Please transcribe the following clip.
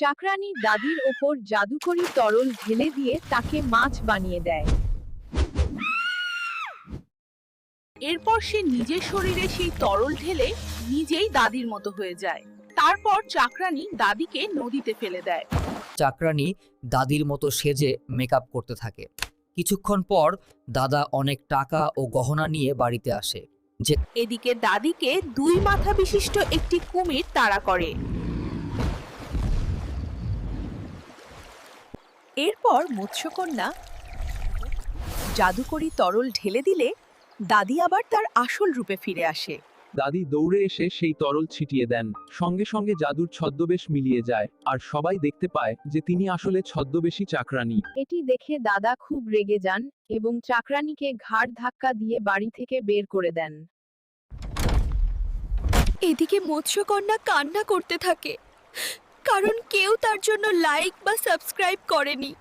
চাকরানী দাদির ওপর জাদুকরি তরল ঢেলে দিয়ে তাকে মাছ বানিয়ে দেয়। এরপর সে নিজের শরীরে সেই তরল ঢেলে নিজেই দাদির মতো হয়ে যায়। তারপর চাকরানী দাদিকে নদীতে ফেলে দেয়। চাকরানী দাদির মতো সেজে মেকআপ করতে থাকে। কিছুক্ষণ পর দাদা অনেক টাকা ও গহনা নিয়ে বাড়িতে আসে। যে এদিকে দাদিকে 2 মাথা বিশিষ্ট একটি কুমির তাড়া করে। এরপর মৎস্যকন্যা জাদুকরি তরল ঢেলে দিলে দাদি আবার তার আসল রূপে ফিরে আসে। দাদি দৌড়ে এসে সেই তরল ছিটিয়ে দেন। সঙ্গে সঙ্গে জাদুর ছদ্মবেশ মিলিয়ে যায়, আর সবাই দেখতে পায় যে তিনি আসলে ছদ্মবেশী চাকরানী। এটি দেখে দাদা খুব রেগে যান এবং চাকরানীকে ঘাড় ধাক্কা দিয়ে বাড়ি থেকে বের করে দেন। এদিকে মৎস্যকন্যা কান্না করতে থাকে, কারণ কেউ তার জন্য লাইক বা সাবস্ক্রাইব করেনি।